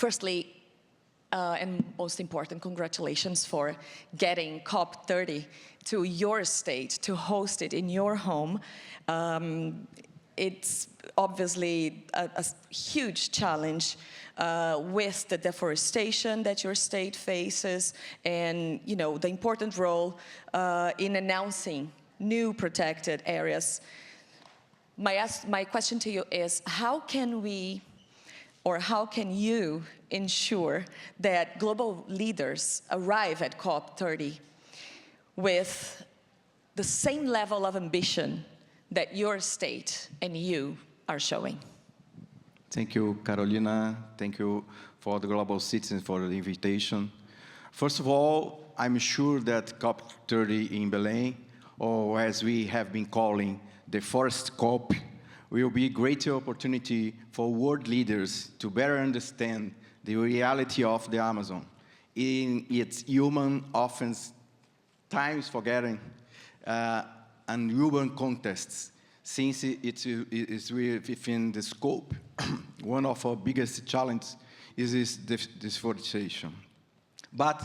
Firstly, and most important, congratulations for getting COP30 to your state, to host it in your home. It's obviously a huge challenge with the deforestation that your state faces, and the important role in announcing new protected areas. My question to you is, how can we, or how can you ensure that global leaders arrive at COP30 with the same level of ambition that your state and you are showing? Thank you, Carolina. Thank you for the Global Citizens for the invitation. First of all, I'm sure that COP30 in Belém, or as we have been calling the Forest COP, will be a great opportunity for world leaders to better understand the reality of the Amazon in its human, often times forgetting, and urban contexts, since it is within the scope. One of our biggest challenges is deforestation. But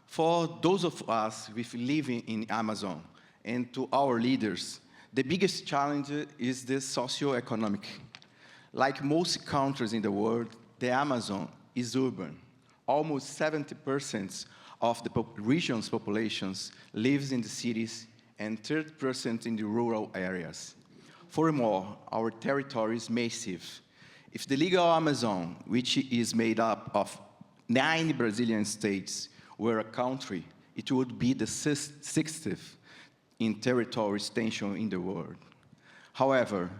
for those of us living in Amazon and to our leaders, the biggest challenge is the socio-economic. Like most countries in the world, the Amazon is urban. Almost 70% of the region's populations lives in the cities and 30% in the rural areas. Furthermore, our territory is massive. If the legal Amazon, which is made up of 9 Brazilian states, were a country, it would be the 60th in territory extension in the world. However,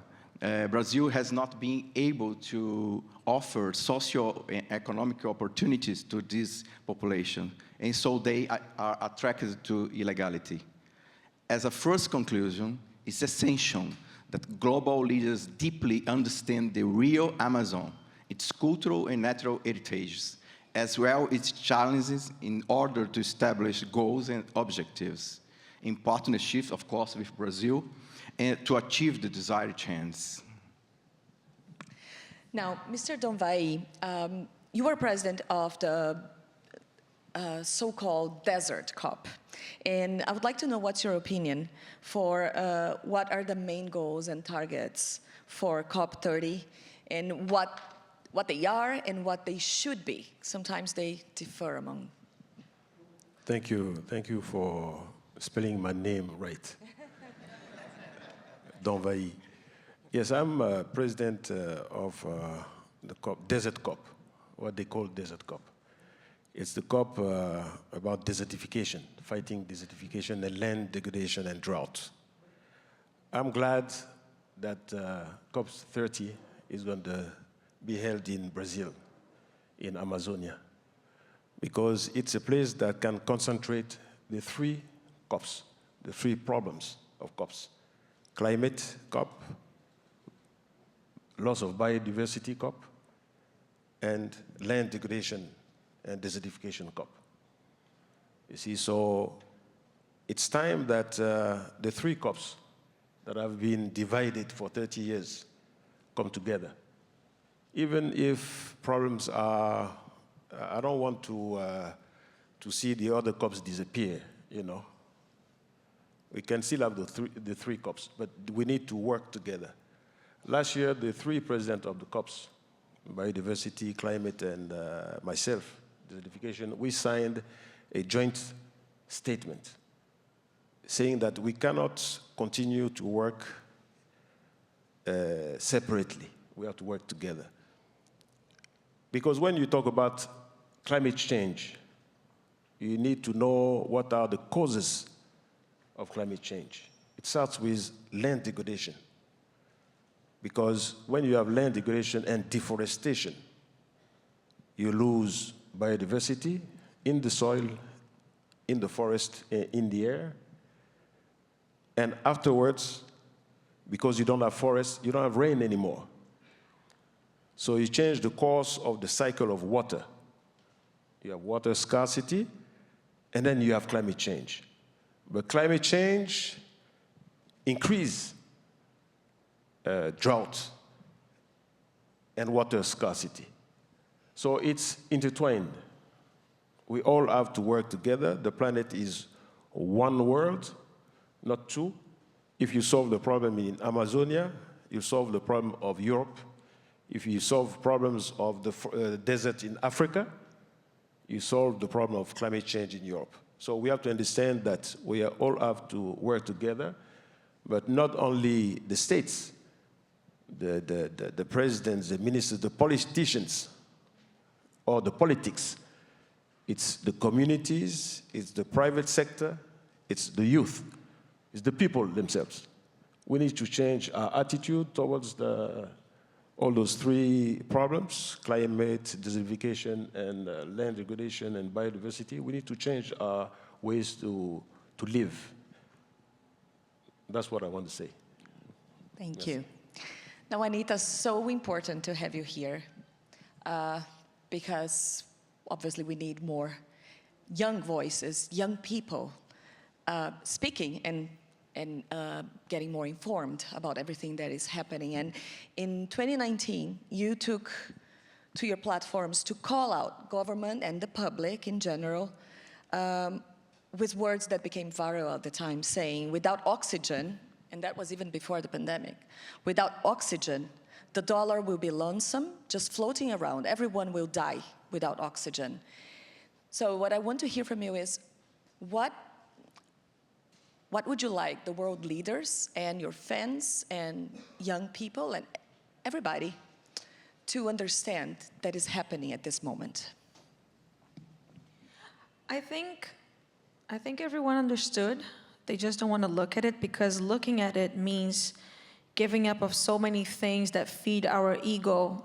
Brazil has not been able to offer socio-economic opportunities to this population, and so they are attracted to illegality. As a first conclusion, it's essential that global leaders deeply understand the real Amazon, its cultural and natural heritages, as well as its challenges, in order to establish goals and objectives, in partnership, of course, with Brazil, and to achieve the desired change. Now, Mr. Donvai, you are president of the so-called Desert COP, and I would like to know what's your opinion for what are the main goals and targets for COP30, and what they are and what they should be. Sometimes they differ among. Thank you for spelling my name right. Donvai. Yes, I'm president of the COP, Desert COP, what they call Desert COP. It's the COP about desertification, fighting desertification and land degradation and drought. I'm glad that COP30 is going to be held in Brazil, in Amazonia, because it's a place that can concentrate the 3 COPs, the 3 problems of COPs. Climate COP, loss of biodiversity COP, and land degradation and desertification COP. You see, so it's time that the 3 COPs that have been divided for 30 years come together. Even if problems are, I don't want to see the other COPs disappear, We can still have the three COPs, but we need to work together. Last year, the 3 presidents of the COPs, biodiversity, climate, and myself, desertification, we signed a joint statement saying that we cannot continue to work separately. We have to work together. Because when you talk about climate change, you need to know what are the causes of climate change. It starts with land degradation. Because when you have land degradation and deforestation, you lose biodiversity in the soil, in the forest, in the air. And afterwards, because you don't have forests, you don't have rain anymore. So you change the course of the cycle of water. You have water scarcity, and then you have climate change. But climate change increases drought and water scarcity. So it's intertwined. We all have to work together. The planet is one world, not two. If you solve the problem in Amazonia, you solve the problem of Europe. If you solve problems of the desert in Africa, you solve the problem of climate change in Europe. So we have to understand that we all have to work together, but not only the states, the presidents, the ministers, the politicians, or the politics. It's the communities, it's the private sector, it's the youth, it's the people themselves. We need to change our attitude towards all those three problems: climate, desertification, and land degradation and biodiversity. We need to change our ways to live. That's what I want to say. Thank you. Now, Anita, so important to have you here because obviously we need more young voices, young people speaking and getting more informed about everything that is happening. And in 2019, you took to your platforms to call out government and the public in general with words that became viral at the time, saying, without oxygen, and that was even before the pandemic, without oxygen, the dollar will be lonesome, just floating around. Everyone will die without oxygen. So what I want to hear from you is, what would you like the world leaders and your fans and young people and everybody to understand that is happening at this moment? I think everyone understood. They just don't want to look at it, because looking at it means giving up of so many things that feed our ego,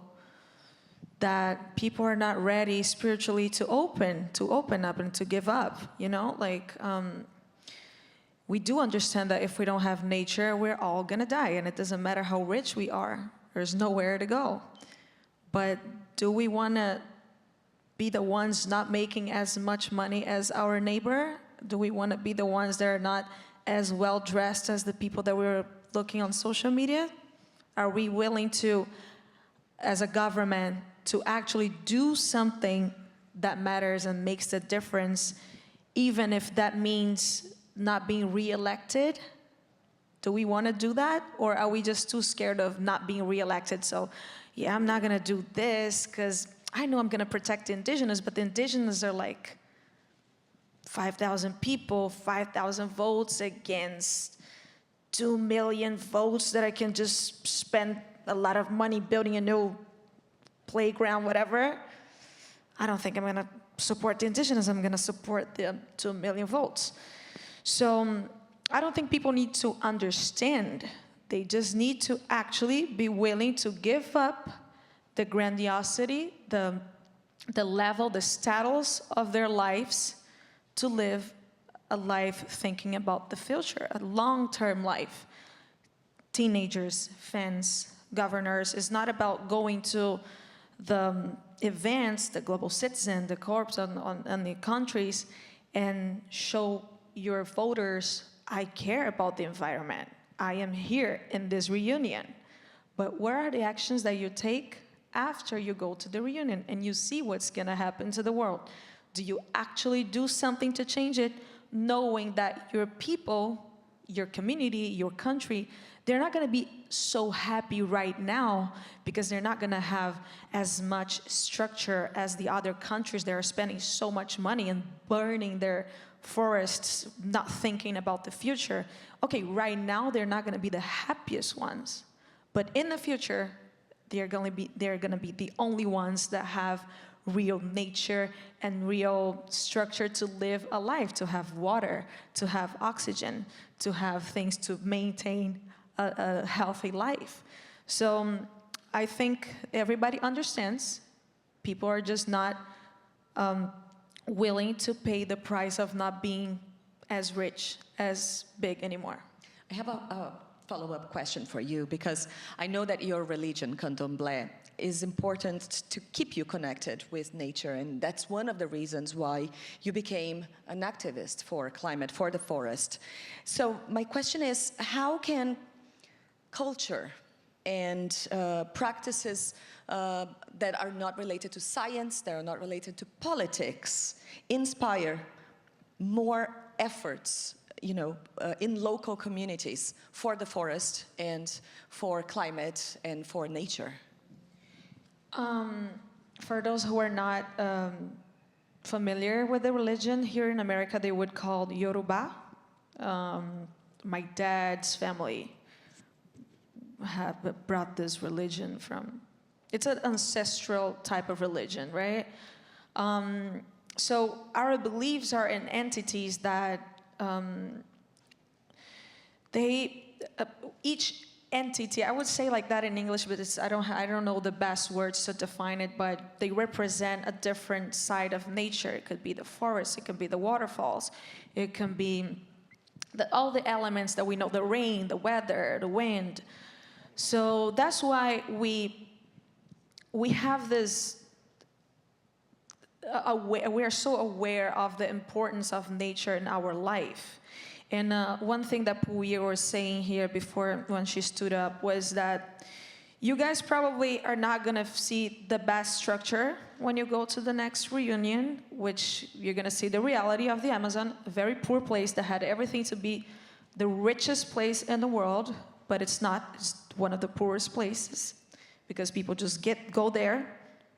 that people are not ready spiritually to open up and to give up, you know? Like, we do understand that if we don't have nature, we're all gonna die, and it doesn't matter how rich we are. There's nowhere to go. But do we wanna be the ones not making as much money as our neighbor? Do we wanna be the ones that are not as well dressed as the people that we're looking on social media? Are we willing to, as a government, to actually do something that matters and makes a difference, even if that means not being re-elected? Do we want to do that? Or are we just too scared of not being re-elected? So, yeah, I'm not going to do this because I know I'm going to protect the indigenous, but the indigenous are like 5,000 people, 5,000 votes against 2 million votes that I can just spend a lot of money building a new playground, whatever. I don't think I'm going to support the indigenous. I'm going to support the 2 million votes. So I don't think people need to understand. They just need to actually be willing to give up the grandiosity, the level, the status of their lives, to live a life thinking about the future, a long-term life. Teenagers, fans, governors, it's not about going to the events, the Global Citizen, the corps and the countries, and show your voters, I care about the environment. I am here in this reunion. But where are the actions that you take after you go to the reunion and you see what's gonna happen to the world? Do you actually do something to change it, knowing that your people, your community, your country, they're not gonna be so happy right now because they're not gonna have as much structure as the other countries that are spending so much money and burning their forests, not thinking about the future. Okay, right now they're not gonna be the happiest ones, but in the future, they're gonna be the only ones that have real nature and real structure to live a life, to have water, to have oxygen, to have things to maintain a healthy life. So I think everybody understands. People are just not willing to pay the price of not being as rich, as big anymore. I have a follow-up question for you, because I know that your religion, Candomblé, is important to keep you connected with nature, and that's one of the reasons why you became an activist for climate, for the forest. So my question is, how can culture and practices that are not related to science, that are not related to politics, inspire more efforts, in local communities for the forest and for climate and for nature. For those who are not familiar with the religion, here in America they would call Yoruba. My dad's family have brought this religion from, it's an ancestral type of religion, right? So our beliefs are in entities that each entity, I would say like that in English, but I don't know the best words to define it, but they represent a different side of nature. It could be the forest, it could be the waterfalls, it can be all the elements that we know, the rain, the weather, the wind. So that's why we have this, we are so aware of the importance of nature in our life. And one thing that Puya was saying here before when she stood up was that you guys probably are not gonna see the best structure when you go to the next reunion, which you're gonna see the reality of the Amazon, a very poor place that had everything to be the richest place in the world, but it's not. It's one of the poorest places because people just go there,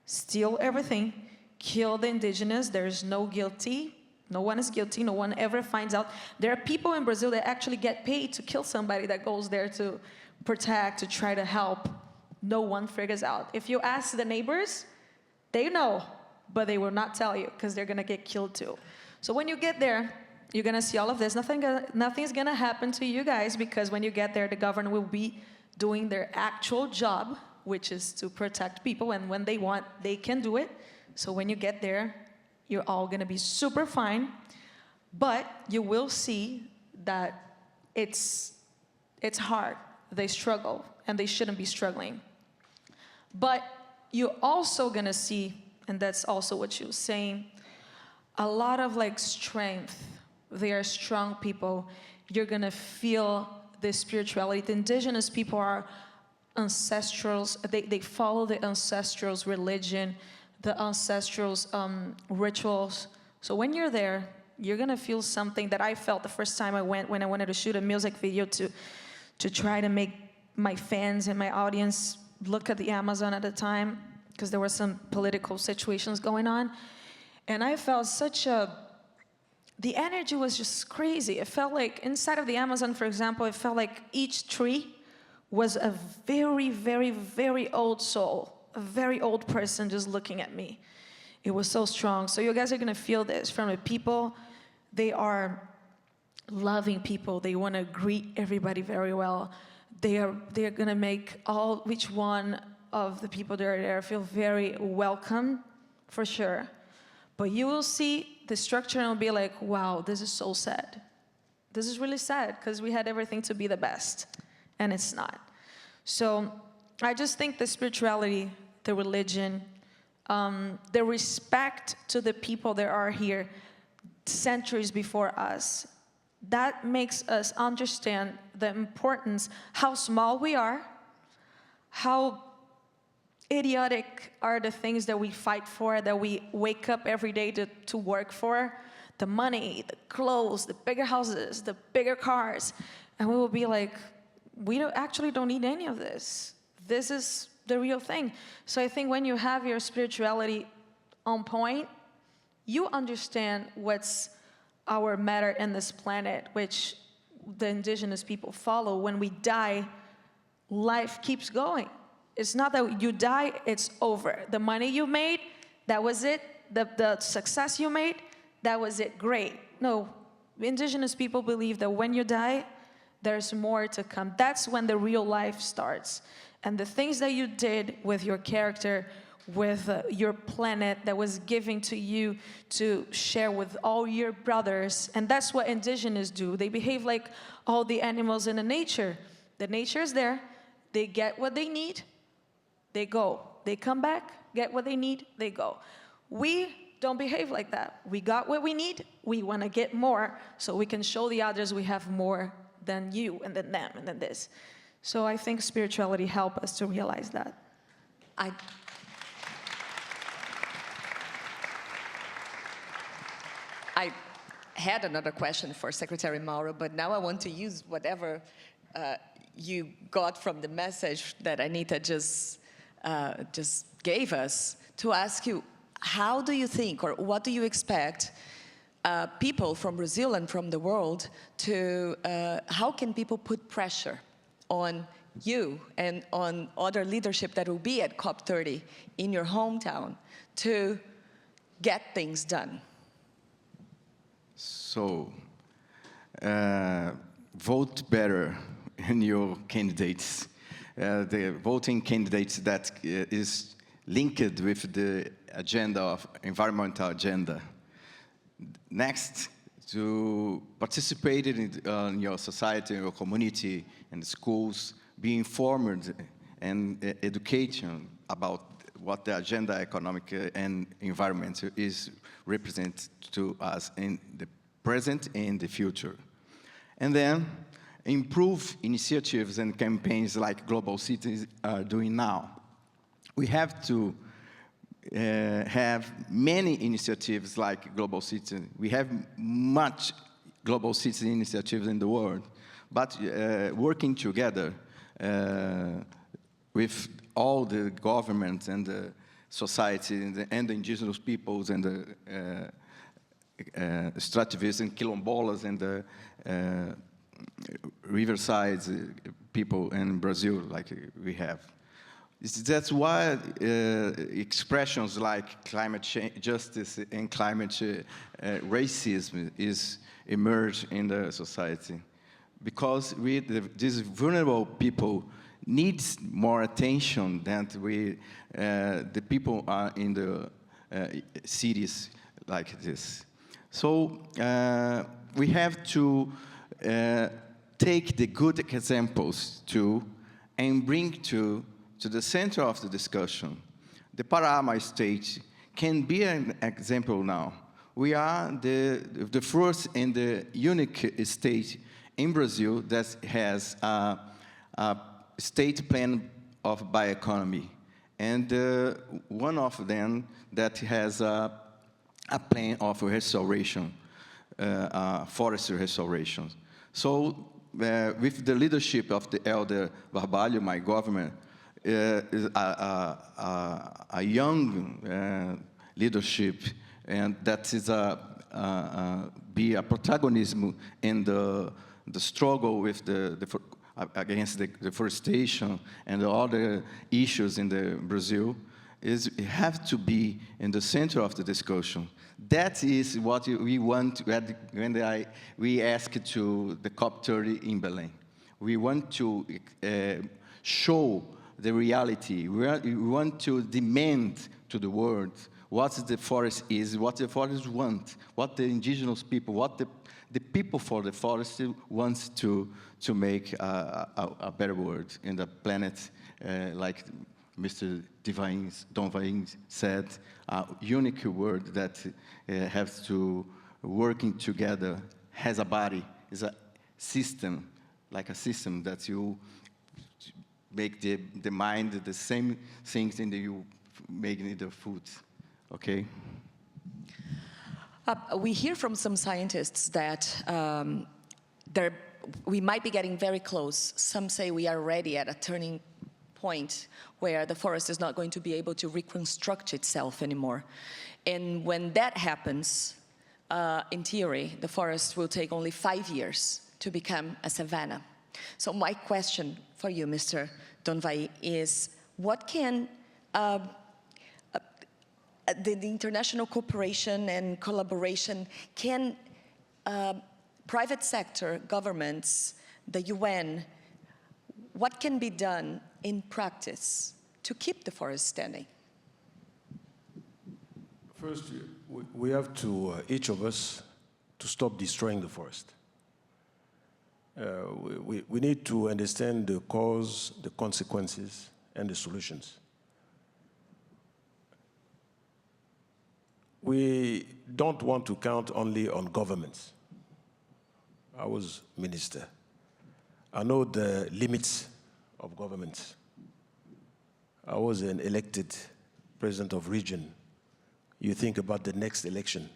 steal everything, kill the indigenous. There's no guilty. No one is guilty. No one ever finds out. There are people in Brazil that actually get paid to kill somebody that goes there to protect, to try to help. No one figures out. If you ask the neighbors, they know, but they will not tell you because they're gonna get killed too. So when you get there, you're gonna see all of this. Nothing's gonna happen to you guys because when you get there, the government will be doing their actual job, which is to protect people, and when they want, they can do it. So when you get there, you're all gonna be super fine, but you will see that it's hard. They struggle, and they shouldn't be struggling. But you're also gonna see, and that's also what she was saying, a lot of like strength. They are strong people. You're gonna feel the spirituality. The indigenous people are ancestrals. They follow the ancestrals' religion, the ancestrals' rituals. So when you're there, you're gonna feel something that I felt the first time I went, when I wanted to shoot a music video to try to make my fans and my audience look at the Amazon at the time, because there were some political situations going on. And I felt the energy was just crazy. It felt like inside of the Amazon, for example, it felt like each tree was a very, very, very old soul, a very old person just looking at me. It was so strong. So you guys are gonna feel this from the people. They are loving people. They wanna greet everybody very well. They are gonna make each one of the people that are there feel very welcome, for sure. But you will see the structure and it'll be like, wow, this is so sad. This is really sad because we had everything to be the best, and it's not. So I just think the spirituality, the religion, the respect to the people that are here centuries before us, that makes us understand the importance, how small we are, how idiotic are the things that we fight for, that we wake up every day to work for, the money, the clothes, the bigger houses, the bigger cars, and we will be like, we don't need any of this. This is the real thing. So I think when you have your spirituality on point, you understand what's our matter in this planet, which the indigenous people follow. When we die, life keeps going. It's not that you die, it's over. The money you made, that was it. The success you made, that was it, great. No, indigenous people believe that when you die, there's more to come. That's when the real life starts. And the things that you did with your character, with your planet that was given to you to share with all your brothers, and that's what indigenous do. They behave like all the animals in the nature. The nature is there, they get what they need, they go. They come back, get what they need, they go. We don't behave like that. We got what we need, we want to get more so we can show the others we have more than you and than them and than this. So I think spirituality helped us to realize that. I had another question for Secretary Mauro, but now I want to use whatever you got from the message that Anita just gave us to ask you, how do you think, or what do you expect people from Brazil and from the world to, how can people put pressure on you and on other leadership that will be at COP30 in your hometown to get things done? So, vote better in your candidates. The voting candidates that is linked with the agenda of environmental agenda. Next, to participate in your society, your community, and schools, be informed and education about what the agenda, economic and environment is represent to us in the present and the future. And then improve initiatives and campaigns like Global Cities are doing now. We have to have many initiatives like Global Cities. We have much Global Cities initiatives in the world, but working together with all the governments and the society and the indigenous peoples and the extractivists and quilombolas and the riverside people in Brazil, like we have. That's why expressions like climate change, justice and climate racism is emerge in the society. Because these vulnerable people needs more attention than the people are in the cities like this. So we have to take the good examples too and bring to the center of the discussion. The Pará state can be an example now. We are the first and the unique state in Brazil that has a state plan of bioeconomy, and one of them that has a plan of restoration, forestry restoration. So with the leadership of the Elder Barbalho, my government, is a young leadership, and that is be a protagonism in the struggle with against the deforestation and the other issues in Brazil, have to be in the center of the discussion. That is what we want when we ask to the COP30 in Belém. We want to show the reality. We want to demand to the world what the forest is, what the forest want, what the indigenous people, what the people for the forest wants to make a better world in the planet, like Mr. Don Vains said, a unique word that has to working together, has a body, is a system, like a system that you make the mind the same things and you make the food, okay? We hear from some scientists that we might be getting very close. Some say we are already at a turning point where the forest is not going to be able to reconstruct itself anymore. And when that happens, in theory, the forest will take only 5 years to become a savanna. So my question for you, Mr. Donvai, is what can the international cooperation and collaboration, can private sector, governments, the UN, what can be done in practice to keep the forest standing? First, we have to, each of us, to stop destroying the forest. We need to understand the cause, the consequences, and the solutions. We don't want to count only on governments. I was minister. I know the limits of government. I was an elected president of region. You think about the next election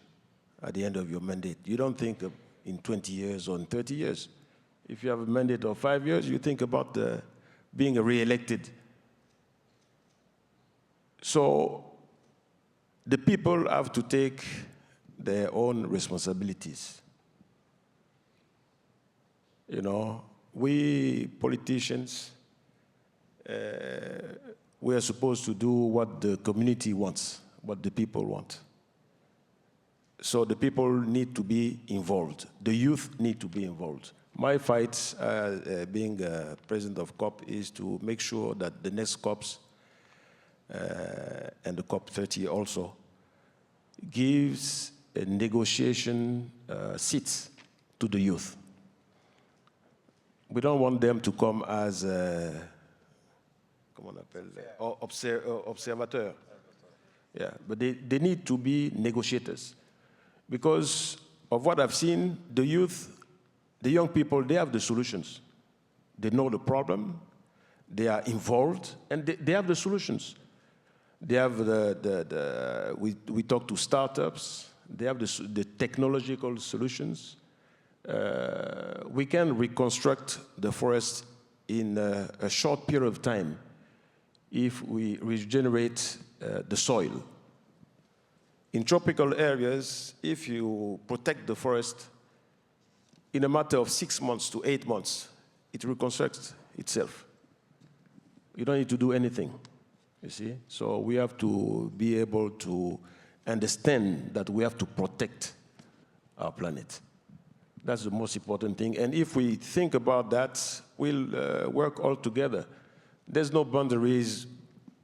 at the end of your mandate. You don't think of in 20 years or in 30 years. If you have a mandate of 5 years, you think about being re-elected. So the people have to take their own responsibilities. You know, we politicians, we are supposed to do what the community wants, what the people want. So the people need to be involved. The youth need to be involved. My fight, being president of COP, is to make sure that the next COPs, and the COP30 also, gives a negotiation seats to the youth. We don't want them to come as, comment on appelle, observateurs. Yeah, but they need to be negotiators. Because of what I've seen, the youth, the young people, they have the solutions. They know the problem, they are involved, and they have the solutions. They have we talk to startups, they have the technological solutions. We can reconstruct the forest in a short period of time if we regenerate the soil. In tropical areas, if you protect the forest, in a matter of 6 months to 8 months, it reconstructs itself. You don't need to do anything, you see? So we have to be able to understand that we have to protect our planet. That's the most important thing. And if we think about that, we'll work all together. There's no boundaries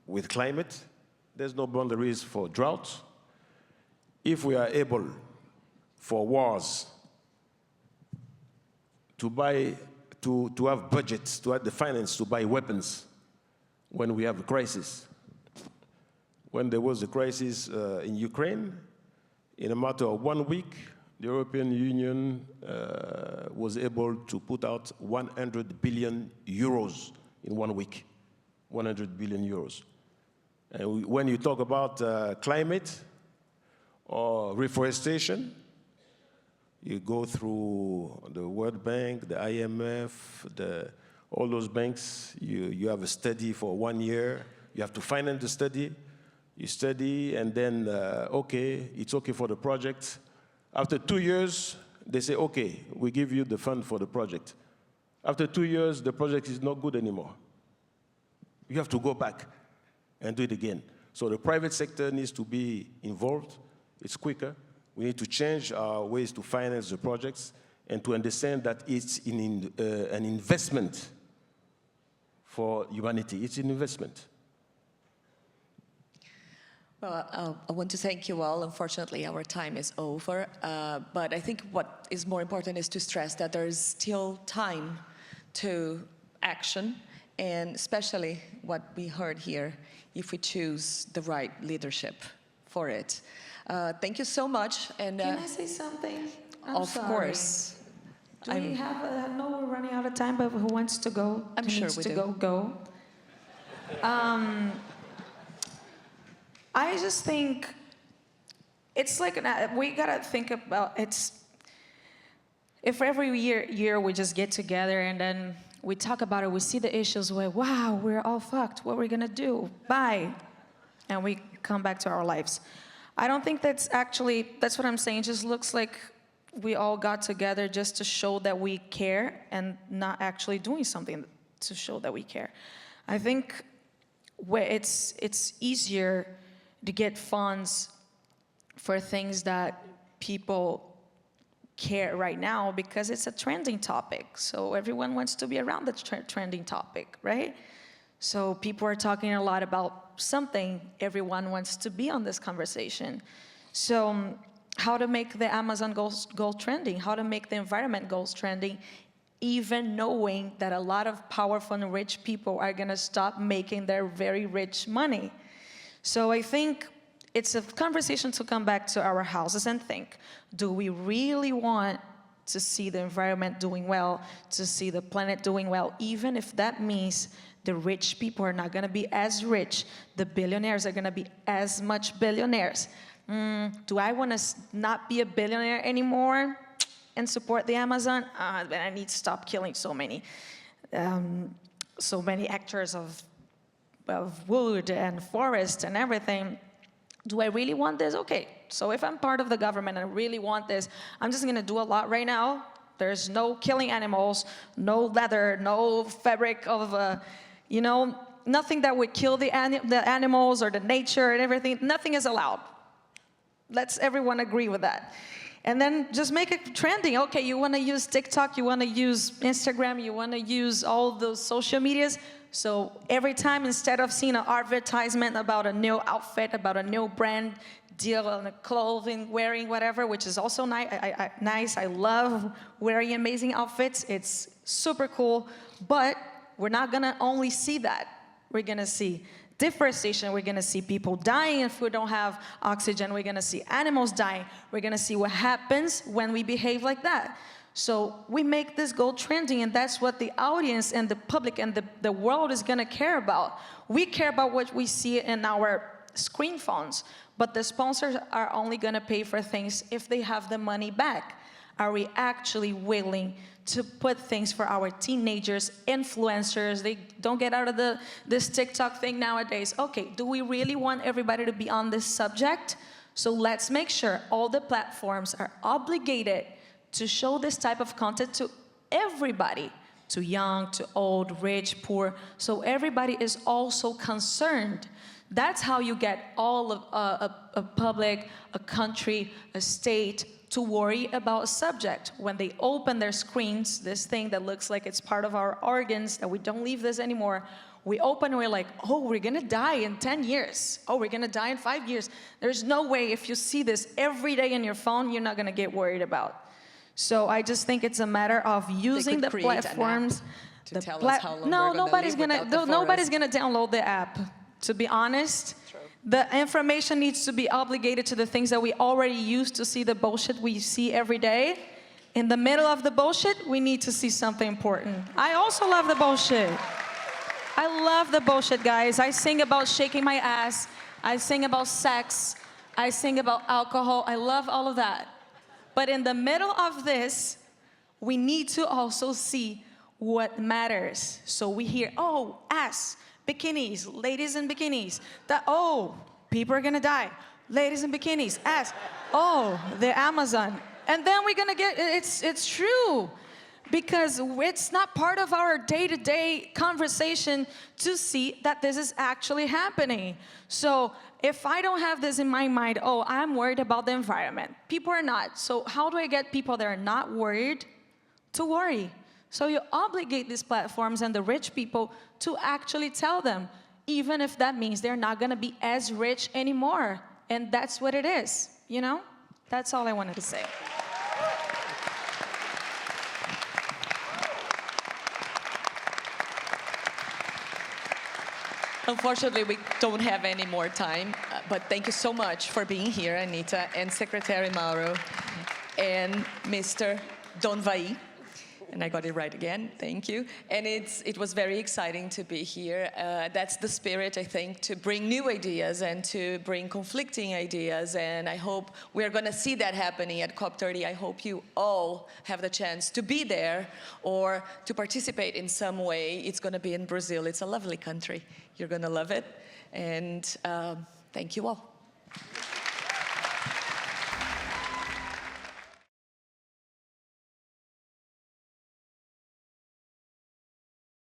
with climate. There's no boundaries for drought. If we are able, for wars, to have budgets, to have the finance to buy weapons when we have a crisis. When there was a crisis in Ukraine, in a matter of 1 week, the European Union was able to put out 100 billion euros in 1 week. 100 billion euros. And when you talk about climate or reforestation, you go through the World Bank, the IMF, all those banks, you have a study for 1 year, you have to finance the study, you study, and then, okay, it's okay for the project. After 2 years, they say, okay, we give you the fund for the project. After 2 years, the project is not good anymore. You have to go back and do it again. So the private sector needs to be involved. It's quicker. We need to change our ways to finance the projects and to understand that it's an investment for humanity. It's an investment. Well, I want to thank you all. Unfortunately, our time is over. But I think what is more important is to stress that there is still time to action, and especially what we heard here, if we choose the right leadership for it. Thank you so much. And Can I say something? of course. Do we have I know we're running out of time, but who wants to go? I'm sure we do. Go. I just think it's like we gotta think about if every year we just get together and then we talk about it, we see the issues where, wow, we're all fucked. What are we gonna do? Bye. And we come back to our lives. I don't think that's what I'm saying. It just looks like we all got together just to show that we care and not actually doing something to show that we care. I think where it's easier to get funds for things that people care right now because it's a trending topic. So everyone wants to be around the trending topic, right? So people are talking a lot about something. Everyone wants to be on this conversation. So how to make the Amazon goals trending, how to make the environment goals trending, even knowing that a lot of powerful and rich people are gonna stop making their very rich money. So I think it's a conversation to come back to our houses and think, do we really want to see the environment doing well, to see the planet doing well, even if that means The rich people are not going to be as rich. The billionaires are going to be as much billionaires. Do I want to not be a billionaire anymore and support the Amazon? Then I need to stop killing so many hectares of wood and forest and everything. Do I really want this? Okay, so if I'm part of the government and I really want this, I'm just gonna do a lot right now. There's no killing animals, no leather, no fabric of, nothing that would kill the animals or the nature and everything. Nothing is allowed. Let's everyone agree with that. And then just make it trending. Okay, you wanna use TikTok, you wanna use Instagram, you wanna use all those social medias. So every time, instead of seeing an advertisement about a new outfit, about a new brand deal on the clothing, wearing whatever, which is also nice. I love wearing amazing outfits. It's super cool. But we're not gonna only see that. We're gonna see deforestation. We're gonna see people dying if we don't have oxygen. We're gonna see animals dying. We're gonna see what happens when we behave like that. So we make this go trending, and that's what the audience and the public and the world is gonna care about. We care about what we see in our screen phones, but the sponsors are only gonna pay for things if they have the money back. Are we actually willing to put things for our teenagers, influencers? They don't get out of this TikTok thing nowadays. Okay, do we really want everybody to be on this subject? So let's make sure all the platforms are obligated to show this type of content to everybody, to young, to old, rich, poor, so everybody is also concerned. That's how you get all of a public, a country, a state to worry about a subject. When they open their screens, this thing that looks like it's part of our organs, that we don't leave this anymore, we open and we're like, oh, we're gonna die in 10 years. Oh, we're gonna die in 5 years. There's no way if you see this every day in your phone, you're not gonna get worried about. So I just think it's a matter of using the platforms. To tell us how long nobody's gonna download the app. To be honest, the information needs to be obligated to the things that we already use to see the bullshit we see every day. In the middle of the bullshit, we need to see something important. I also love the bullshit. I love the bullshit, guys. I sing about shaking my ass. I sing about sex. I sing about alcohol. I love all of that. But in the middle of this, we need to also see what matters. So we hear, oh, ass, bikinis, ladies in bikinis. Oh, people are gonna die. Ladies in bikinis, ass. Oh, the Amazon. And then we're gonna get, it's true. Because it's not part of our day-to-day conversation to see that this is actually happening. So if I don't have this in my mind, oh, I'm worried about the environment. People are not. So how do I get people that are not worried to worry? So you obligate these platforms and the rich people to actually tell them, even if that means they're not gonna be as rich anymore. And that's what it is, you know? That's all I wanted to say. Unfortunately, we don't have any more time, but thank you so much for being here, Anita, and Secretary Mauro, and Mr. Donvai. And I got it right again, thank you. And it was very exciting to be here. That's the spirit, I think, to bring new ideas and to bring conflicting ideas. And I hope we're gonna see that happening at COP30. I hope you all have the chance to be there or to participate in some way. It's gonna be in Brazil. It's a lovely country. You're gonna love it. And thank you all.